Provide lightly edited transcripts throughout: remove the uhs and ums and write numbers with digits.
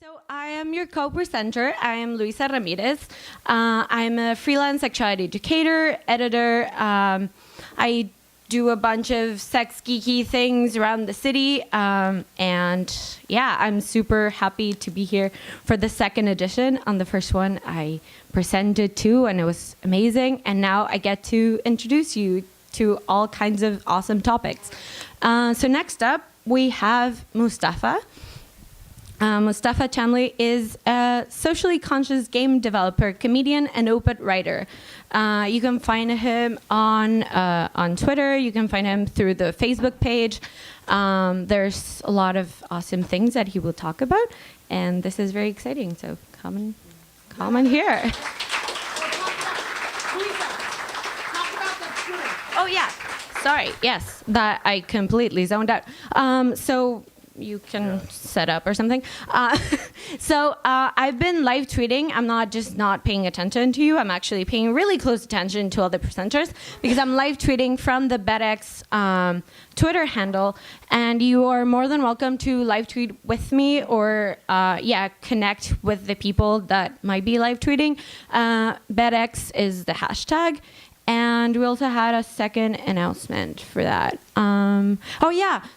So I am your co-presenter. I am Luisa Ramirez. I'm a freelance sexuality educator, editor. I do a bunch of sex geeky things around the city. And yeah, I'm super happy to be here for the second edition. On the first one, I presented too, and it was amazing. And now I get to introduce you to all kinds of awesome topics. So next up, we have Moustafa. Moustafa Chamli is a socially conscious game developer, comedian, and op-ed writer. You can find him on Twitter. You can find him through the Facebook page. There's a lot of awesome things that he will talk about, and this is very exciting. So come on here. Oh yeah, sorry. Yes, that I completely zoned out. So you can set up or something. I've been live tweeting. I'm not just not paying attention to you. I'm actually paying really close attention to all the presenters because I'm live tweeting from the BEDx Twitter handle. And you are more than welcome to live tweet with me or connect with the people that might be live tweeting. BEDx is the hashtag. And we also had a second announcement for that.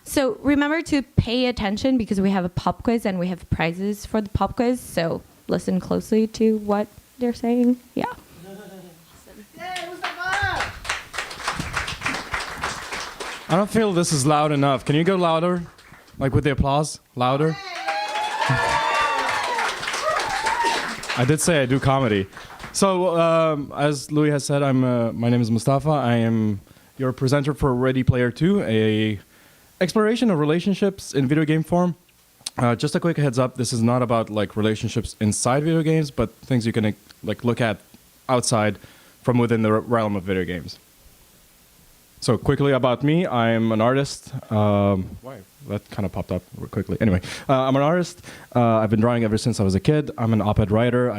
So remember to pay attention because we have a pop quiz and we have prizes for the pop quiz. So listen closely to what they're saying. Yeah. I don't feel this is loud enough. Can you go louder? Like with the applause? Louder? I did say I do comedy. So, as Louis has said, my name is Moustafa. I am your presenter for Ready Player 2, a exploration of relationships in video game form. Just a quick heads up, this is not about like relationships inside video games, but things you can like look at outside from within the realm of video games. So quickly about me, I'm an artist. Why? That kind of popped up quickly. Anyway, I'm an artist. I've been drawing ever since I was a kid. I'm an op-ed writer.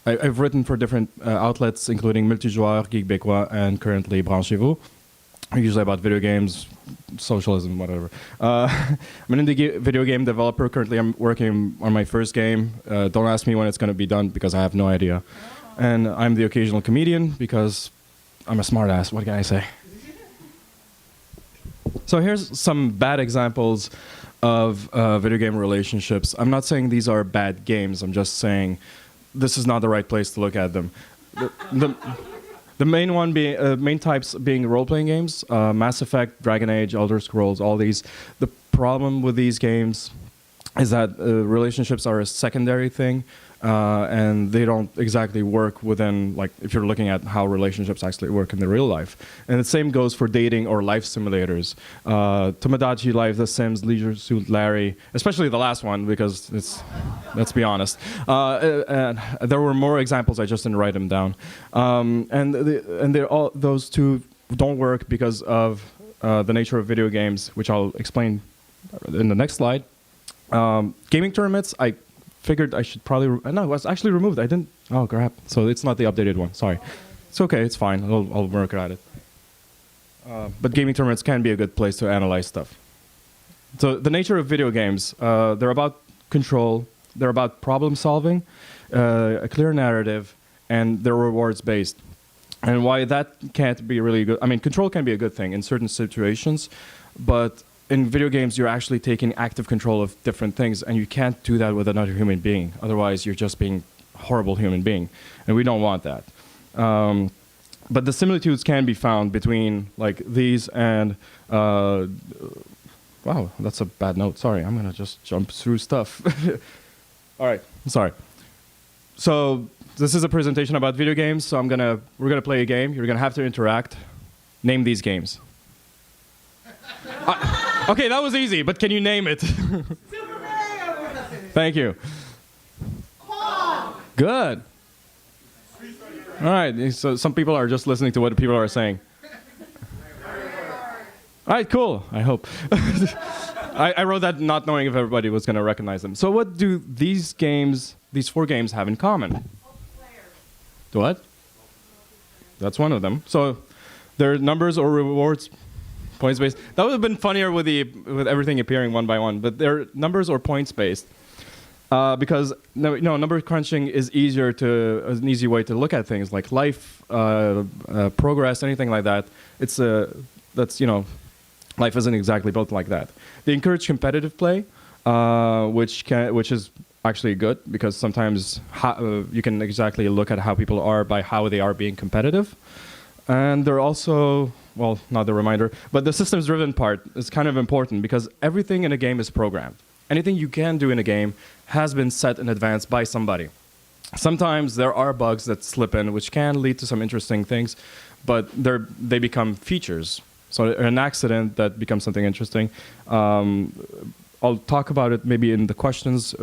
I've written for different outlets, including Multijoueur, Geek Bécois, and currently Branchez-vous. Usually about video games, socialism, whatever. I'm an indie video game developer. Currently, I'm working on my first game. Don't ask me when it's going to be done because I have no idea. And I'm the occasional comedian because I'm a smartass. What can I say? So here's some bad examples of video game relationships. I'm not saying these are bad games. I'm just saying this is not the right place to look at them. The main types being role-playing games, Mass Effect, Dragon Age, Elder Scrolls, all these. The problem with these games is that relationships are a secondary thing, and they don't exactly work within, like, if you're looking at how relationships actually work in the real life. And the same goes for dating or life simulators. Tomodachi Life, The Sims, Leisure Suit Larry, especially the last one, because it's, let's be honest. And there were more examples, I just didn't write them down. Those two don't work because of the nature of video games, which I'll explain in the next slide. Gaming tournaments, I figured I should probably, no, it was actually removed. I didn't, oh crap. So it's not the updated one, sorry. It's okay, it's fine, I'll work at it. But gaming tournaments can be a good place to analyze stuff. So the nature of video games, they're about control, they're about problem solving, a clear narrative, and they're rewards based. And why that can't be really good, I mean, control can be a good thing in certain situations, but in video games, you're actually taking active control of different things, and you can't do that with another human being. Otherwise, you're just being a horrible human being, and we don't want that. But the similitudes can be found between like these and, wow, that's a bad note. Sorry, I'm gonna just jump through stuff. All right, I'm sorry. So this is a presentation about video games. So we're gonna play a game. You're gonna have to interact. Name these games. Okay, that was easy, but can you name it? Thank you. Good. All right, so some people are just listening to what people are saying. All right, cool, I hope. I wrote that not knowing if everybody was going to recognize them. So what do these four games have in common? The what? That's one of them. So they're numbers or rewards. Points based. That would have been funnier with everything appearing one by one, but they're numbers or points based. because number crunching is an easy way to look at things like life, progress, anything like that. Life isn't exactly built like that. They encourage competitive play, which is actually good because sometimes you can exactly look at how people are by how they are being competitive. And they're also, well, not the reminder, but the systems-driven part is kind of important because everything in a game is programmed. Anything you can do in a game has been set in advance by somebody. Sometimes there are bugs that slip in, which can lead to some interesting things, but they become features. So an accident that becomes something interesting. I'll talk about it maybe in the questions,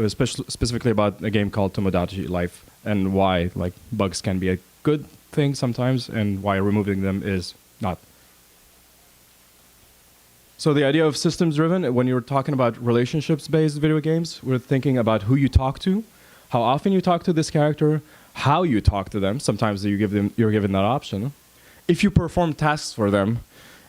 specifically about a game called Tomodachi Life and why bugs can be a good thing sometimes and why removing them is not. So the idea of systems-driven, when you're talking about relationships-based video games, we're thinking about who you talk to, how often you talk to this character, how you talk to them. Sometimes you're given that option. If you perform tasks for them,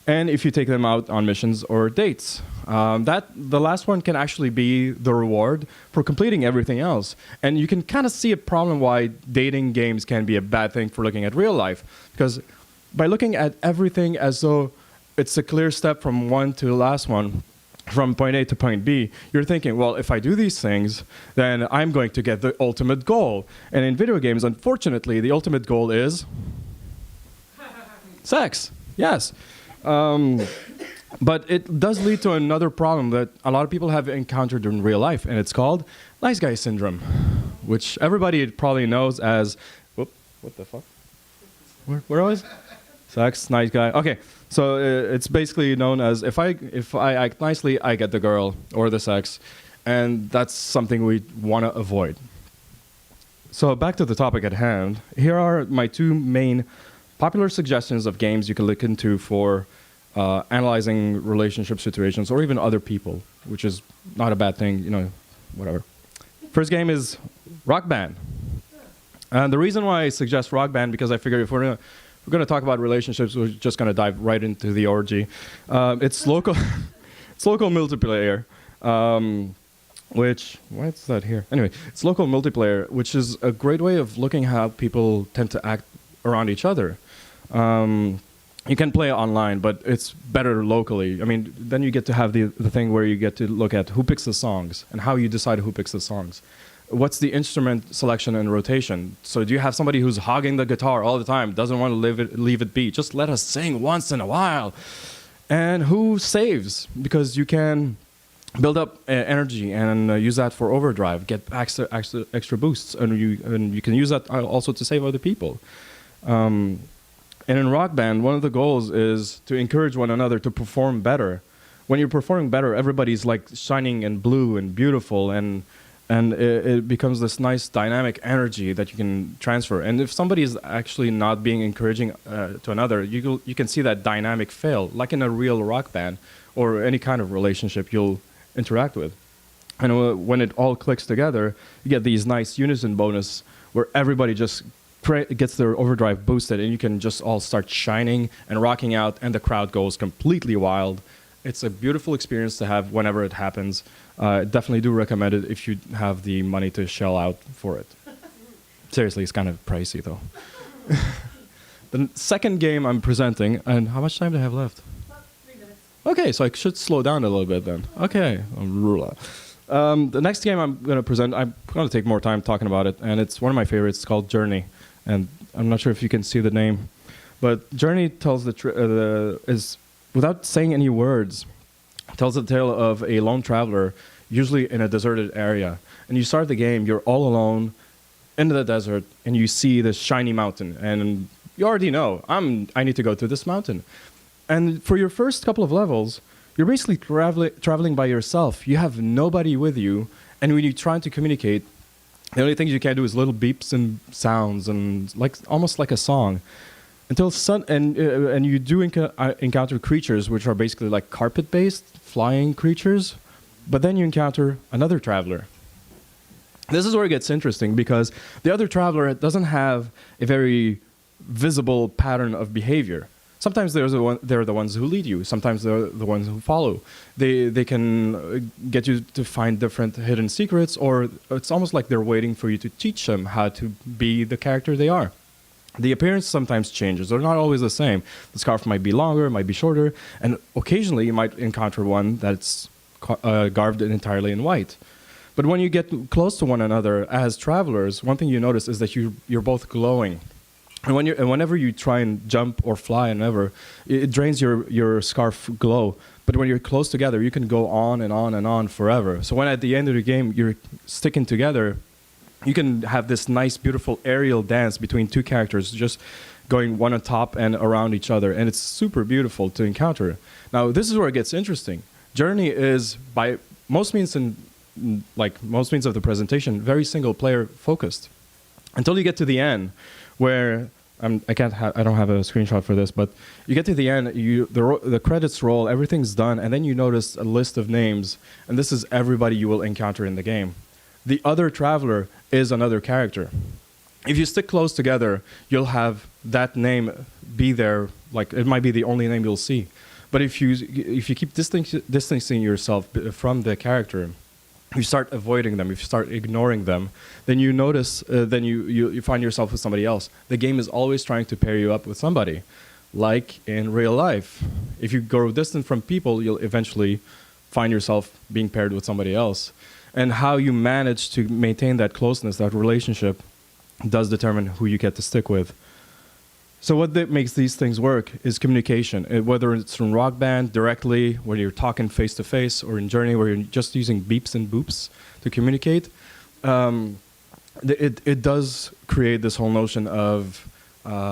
and if you take them out on missions or dates. The last one can actually be the reward for completing everything else. And you can kind of see a problem why dating games can be a bad thing for looking at real life. Because by looking at everything as though it's a clear step from one to the last one, from point A to point B, you're thinking, well, if I do these things, then I'm going to get the ultimate goal. And in video games, unfortunately, the ultimate goal is sex. Yes. But it does lead to another problem that a lot of people have encountered in real life, and it's called nice guy syndrome, which everybody probably knows as, whoop, what the fuck? Where was? Sex, nice guy. Okay, so it's basically known as if I act nicely, I get the girl or the sex, and that's something we want to avoid. So back to the topic at hand. Here are my two main popular suggestions of games you can look into for analyzing relationship situations or even other people, which is not a bad thing, whatever. First game is Rock Band. And the reason why I suggest Rock Band, because I figure if we're going to talk about relationships, we're just going to dive right into the orgy. It's local multiplayer, what's that here? Anyway, it's local multiplayer, which is a great way of looking how people tend to act around each other. You can play online, but it's better locally. I mean, then you get to have the thing where you get to look at who picks the songs and how you decide who picks the songs. What's the instrument selection and rotation? So do you have somebody who's hogging the guitar all the time, doesn't want to leave it be? Just let us sing once in a while. And who saves? Because you can build up energy and use that for overdrive, get extra boosts, and you can use that also to save other people. And in Rock Band, one of the goals is to encourage one another to perform better. When you're performing better, everybody's like shining and blue and beautiful, and it becomes this nice dynamic energy that you can transfer. And if somebody is actually not being encouraging to another, you can see that dynamic fail, like in a real rock band or any kind of relationship you'll interact with. And when it all clicks together, you get these nice unison bonus where everybody just gets their overdrive boosted, and you can just all start shining and rocking out, and the crowd goes completely wild. It's a beautiful experience to have whenever it happens. Definitely do recommend it if you have the money to shell out for it. Seriously, it's kind of pricey, though. The second game I'm presenting, and how much time do I have left? About 3 minutes. Okay, so I should slow down a little bit then. Okay, the next game I'm going to present, I'm going to take more time talking about it, and it's one of my favorites. It's called Journey. And I'm not sure if you can see the name, but Journey tells is without saying any words, tells the tale of a lone traveler, usually in a deserted area. And you start the game, you're all alone in the desert, and you see this shiny mountain, and you already know I need to go to this mountain. And for your first couple of levels, you're basically traveling by yourself. You have nobody with you, and when you're trying to communicate, the only things you can do is little beeps and sounds, and almost like a song. And you do encounter creatures which are basically like carpet-based, flying creatures, but then you encounter another traveler. This is where it gets interesting, because the other traveler doesn't have a very visible pattern of behavior. Sometimes they're the ones who lead you. Sometimes they're the ones who follow. They can get you to find different hidden secrets, or it's almost like they're waiting for you to teach them how to be the character they are. The appearance sometimes changes. They're not always the same. The scarf might be longer, might be shorter, and occasionally you might encounter one that's garbed entirely in white. But when you get close to one another as travelers, one thing you notice is that you're both glowing. And whenever you try and jump or fly, it drains your scarf glow. But when you're close together, you can go on and on and on forever. So when at the end of the game you're sticking together, you can have this nice, beautiful aerial dance between two characters, just going one on top and around each other, and it's super beautiful to encounter. Now, this is where it gets interesting. Journey is, by most means of the presentation, very single-player focused, until you get to the end, where I don't have a screenshot for this, but you get to the end, the credits roll, everything's done, and then you notice a list of names, and this is everybody you will encounter in the game. The other traveler is another character. If you stick close together, you'll have that name be there, like it might be the only name you'll see. But if you keep distancing yourself from the character, you start avoiding them, if you start ignoring them, then you notice, then you find yourself with somebody else. The game is always trying to pair you up with somebody, like in real life. If you go distant from people, you'll eventually find yourself being paired with somebody else. And how you manage to maintain that closeness, that relationship, does determine who you get to stick with. So what makes these things work is communication. Whether it's from Rock Band directly, where you're talking face-to-face, or in Journey, where you're just using beeps and boops to communicate, it does create this whole notion of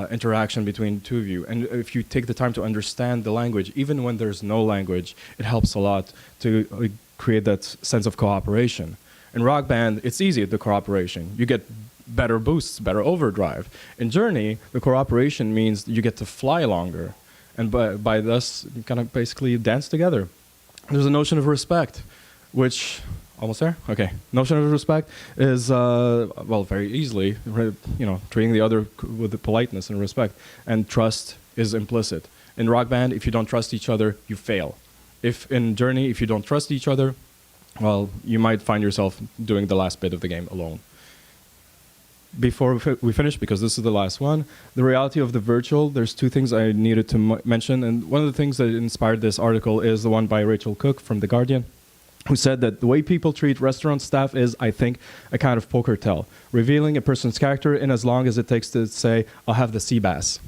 interaction between the two of you. And if you take the time to understand the language, even when there's no language, it helps a lot to create that sense of cooperation. In Rock Band, it's easy, the cooperation. You get better boosts, better overdrive. In Journey, the cooperation means you get to fly longer. And by thus, you kind of basically dance together. There's a notion of respect, which, almost there? Okay. Notion of respect is, well, very easily, treating the other with the politeness and respect. And trust is implicit. In Rock Band, if you don't trust each other, you fail. In Journey, if you don't trust each other, well, you might find yourself doing the last bit of the game alone. Before we finish, because this is the last one, the reality of the virtual, there's two things I needed to mention. And one of the things that inspired this article is the one by Rachel Cook from The Guardian, who said that the way people treat restaurant staff is, I think, a kind of poker tell, revealing a person's character in as long as it takes to say, I'll have the sea bass.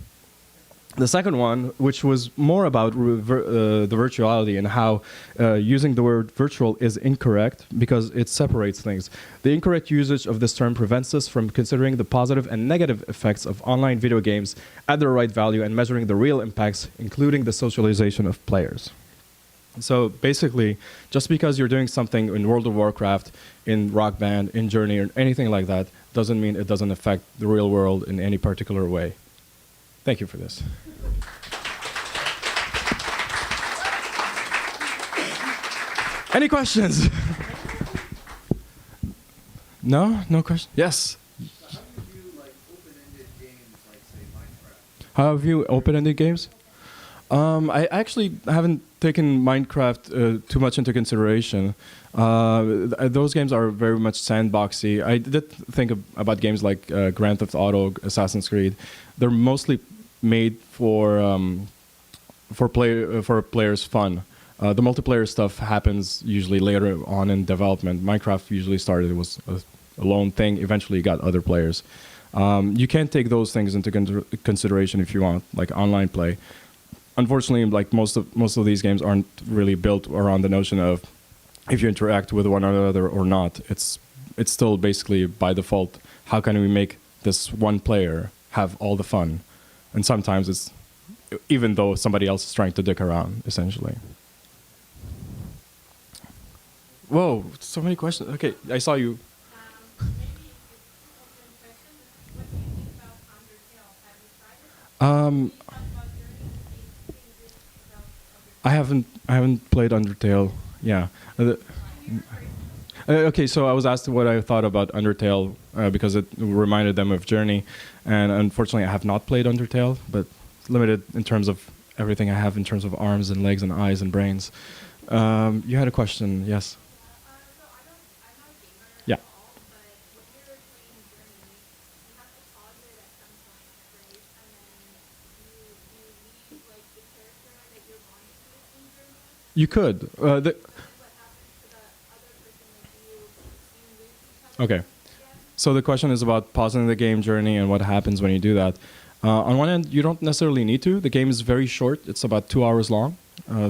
The second one, which was more about the virtuality and how using the word virtual is incorrect because it separates things. The incorrect usage of this term prevents us from considering the positive and negative effects of online video games at their right value and measuring the real impacts, including the socialization of players. So basically, just because you're doing something in World of Warcraft, in Rock Band, in Journey, or anything like that, doesn't mean it doesn't affect the real world in any particular way. Thank you for this. Any questions? No? No questions? Yes? How have you open-ended games? I actually haven't taken Minecraft too much into consideration. Those games are very much sandboxy. I did think about games like Grand Theft Auto, Assassin's Creed. They're mostly made for players' fun. The multiplayer stuff happens usually later on in development. Minecraft usually started, it was a lone thing. Eventually you got other players. You can't take those things into consideration if you want, like online play. Unfortunately, like most of these games aren't really built around the notion of if you interact with one another or not. It's still basically by default, how can we make this one player have all the fun? And sometimes it's even though somebody else is trying to dick around, essentially. Whoa, so many questions. Okay, I saw you. I haven't played Undertale. Yeah. Okay, so I was asked what I thought about Undertale because it reminded them of Journey, and unfortunately I have not played Undertale, but limited in terms of everything I have in terms of arms and legs and eyes and brains. You had a question, yes? Yeah. You could. Okay. So the question is about pausing the game journey and what happens when you do that. On one end, you don't necessarily need to. The game is very short. It's about 2 hours long.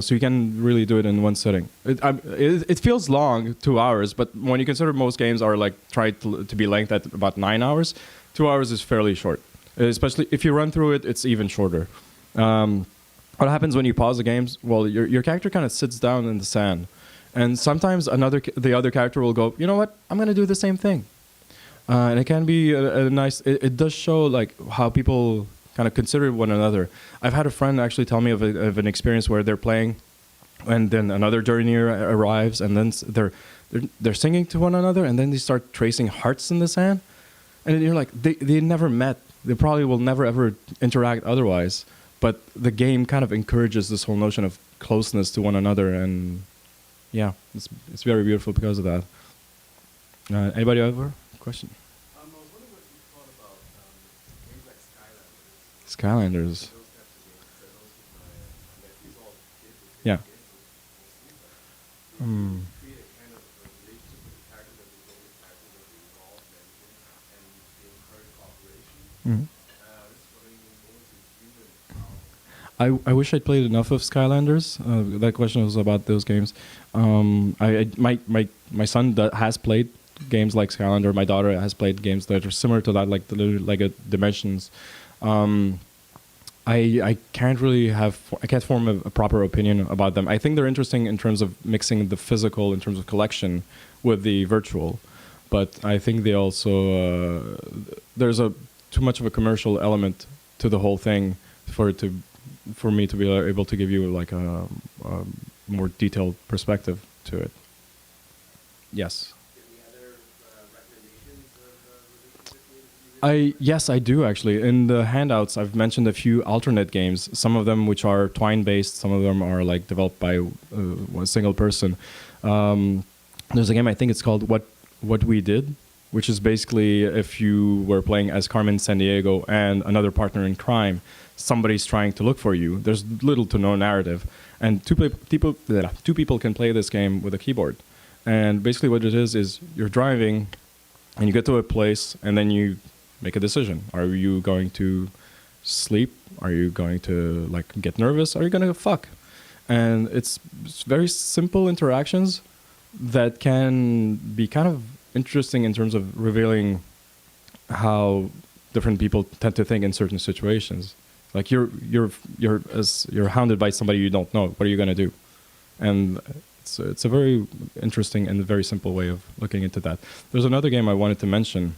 So you can really do it in one sitting. It feels long, 2 hours, but when you consider most games are like try to be length at about 9 hours, 2 hours is fairly short. Especially if you run through it, it's even shorter. What happens when you pause the games? Well, your character kind of sits down in the sand. And sometimes the other character will go, you know what, I'm going to do the same thing. And it can be a nice, it does show like how people kind of consider one another. I've had a friend actually tell me of an experience where they're playing and then another journeyer arrives and then they're singing to one another and then they start tracing hearts in the sand. And you're like, they never met. They probably will never ever interact otherwise. But the game kind of encourages this whole notion of closeness to one another, and yeah, it's very beautiful because of that. Anybody over? Question? I was wondering what you thought about games like Skylanders. Skylanders. Those types of games. I know my nephew's all kids. Yeah. You create a kind of a relationship with the characters that they know the characters that they evolve and everything, and they encourage cooperation. Mhm. Just wondering what was your view and how. I wish I'd played enough of Skylanders. That question was about those games. My son has played games like Skylander. My daughter has played games that are similar to that, like the Lego Dimensions. I can't really I can't form a proper opinion about them. I think they're interesting in terms of mixing the physical, in terms of collection, with the virtual. But I think they also there's too much of a commercial element to the whole thing for me to be able to give you like a more detailed perspective to it. Yes. Yes, I do actually. In the handouts, I've mentioned a few alternate games. Some of them which are Twine-based. Some of them are like developed by a single person. There's a game I think it's called What We Did, which is basically if you were playing as Carmen Sandiego and another partner in crime, somebody's trying to look for you. There's little to no narrative, and two people can play this game with a keyboard. And basically, what it is you're driving, and you get to a place, and then you make a decision. Are you going to sleep? Are you going to like get nervous? Are you going to fuck? And it's very simple interactions that can be kind of interesting in terms of revealing how different people tend to think in certain situations. Like you're hounded by somebody you don't know. What are you going to do? And it's a very interesting and very simple way of looking into that. There's another game I wanted to mention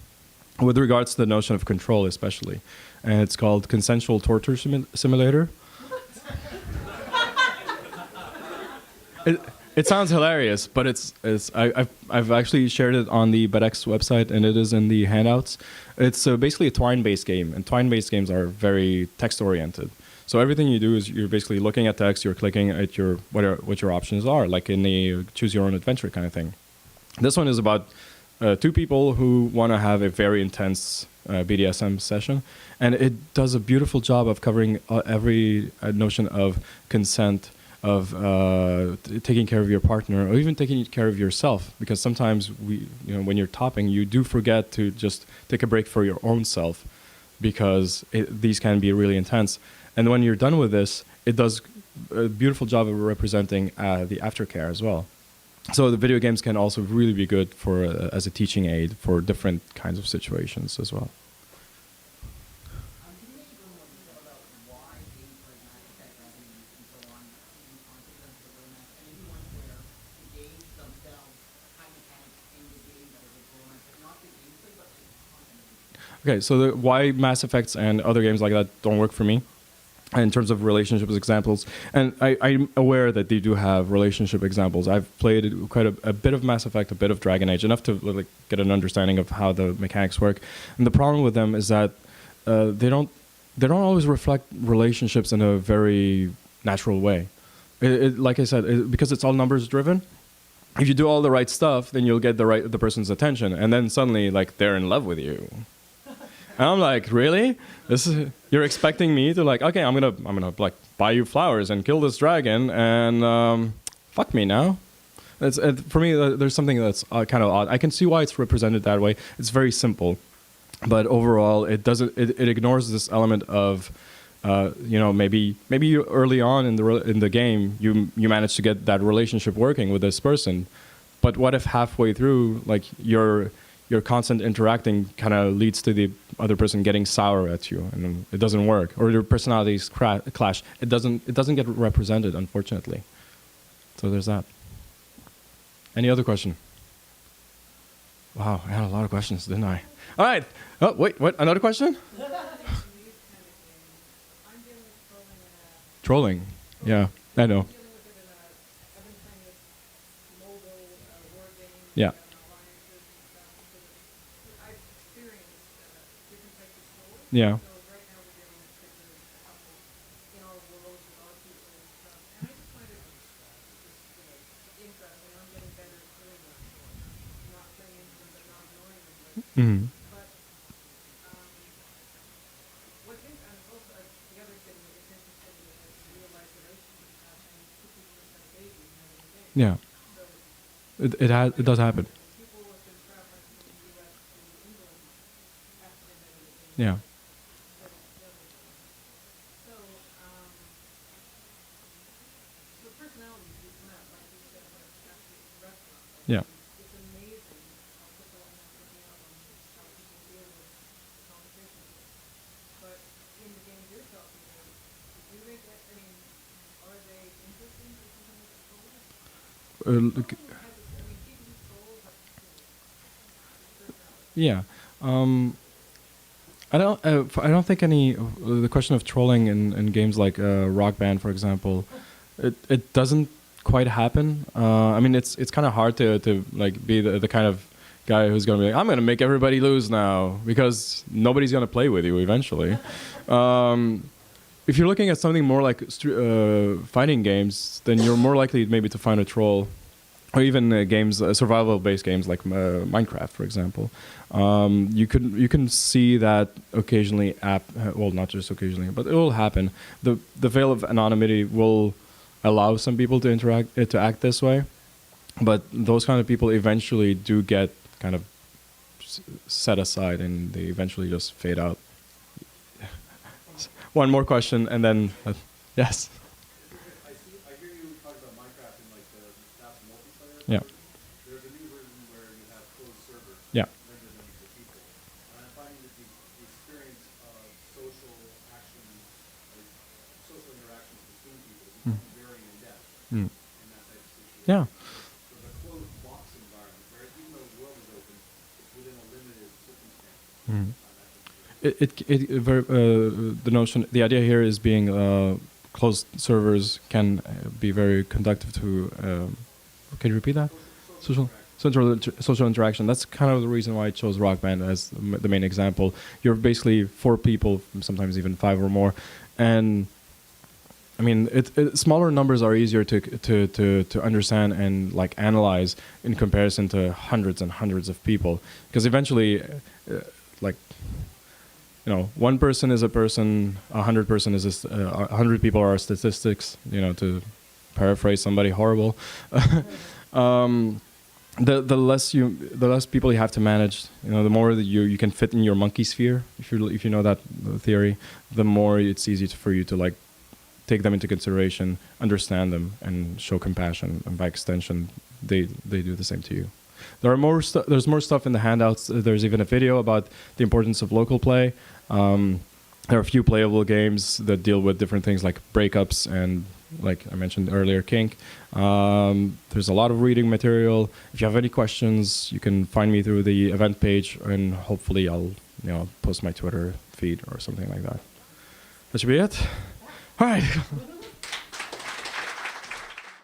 with regards to the notion of control, especially, and it's called Consensual Torture Simulator. It sounds hilarious, but I've actually shared it on the BEDx website, and it is in the handouts. It's basically a Twine-based game, and Twine-based games are very text-oriented. So everything you do is you're basically looking at text, you're clicking at what your options are, like in a choose-your-own-adventure kind of thing. This one is about two people who want to have a very intense BDSM session, and it does a beautiful job of covering every notion of consent, of taking care of your partner, or even taking care of yourself. Because sometimes when you're topping, you do forget to just take a break for your own self, because these can be really intense. And when you're done with this, it does a beautiful job of representing the aftercare as well. So the video games can also really be good for as a teaching aid for different kinds of situations as well. Okay, so why Mass Effects and other games like that don't work for me in terms of relationships examples, and I'm aware that they do have relationship examples. I've played quite a bit of Mass Effect, a bit of Dragon Age, enough to like get an understanding of how the mechanics work. And the problem with them is that they don't they don't always reflect relationships in a very natural way. Like I said, because it's all numbers driven. If you do all the right stuff, then you'll get the person's attention, and then suddenly like they're in love with you. And I'm like, really? You're expecting me to like, okay, I'm gonna like buy you flowers and kill this dragon and fuck me now. For me, there's something that's kind of odd. I can see why it's represented that way. It's very simple, but overall, it doesn't. It ignores this element of, maybe you early on in the game you managed to get that relationship working with this person, but what if halfway through, like your constant interacting kind of leads to the other person getting sour at you, and it doesn't work, or your personalities clash. It doesn't get represented, unfortunately. So there's that. Any other question? Wow, I had a lot of questions, didn't I? All right. Oh, wait, what? Another question? Trolling. Yeah, I know. Yeah. Yeah. Mm. Yeah. It does happen. Yeah. Yeah. Look, yeah. I don't think the question of trolling in games like Rock Band, for example, it doesn't quite happen. I mean, it's kind of hard to like be the kind of guy who's going to be like, I'm going to make everybody lose now, because nobody's going to play with you eventually. If you're looking at something more like fighting games, then you're more likely maybe to find a troll, or even games, survival-based games like Minecraft, for example. You can see that occasionally. Well, not just occasionally, but it will happen. The veil of anonymity will allow some people to act this way, but those kind of people eventually do get kind of set aside, and they eventually just fade out. One more question, and then yes. I hear you talk about Minecraft and like the that's multiplayer. Yeah. There's a new version where you have closed servers. Yeah. Render them to people. And I'm finding that the experience of social actions, like social interactions between people, is very in depth Mm. in that type of situation. Yeah. So the closed box environment, where even though the world is open, it's within a limited circumstance. Mm. The idea here is being closed servers can be very conductive to. Can you repeat that? Social interaction. That's kind of the reason why I chose Rock Band as the main example. You're basically 4 people, sometimes even 5 or more, and I mean, smaller numbers are easier to understand and like analyze in comparison to hundreds and hundreds of people, because eventually, like. One person is a person, 100 person is 100 people are statistics. To paraphrase somebody horrible, the less people you have to manage, the more that you can fit in your monkey sphere. If you know that theory, the more it's easy for you to like take them into consideration, understand them, and show compassion. And by extension, they do the same to you. There's more stuff in the handouts. There's even a video about the importance of local play. There are a few playable games that deal with different things like breakups and, like I mentioned earlier, kink. There's a lot of reading material. If you have any questions, you can find me through the event page, and hopefully I'll post my Twitter feed or something like that. That should be it. All right.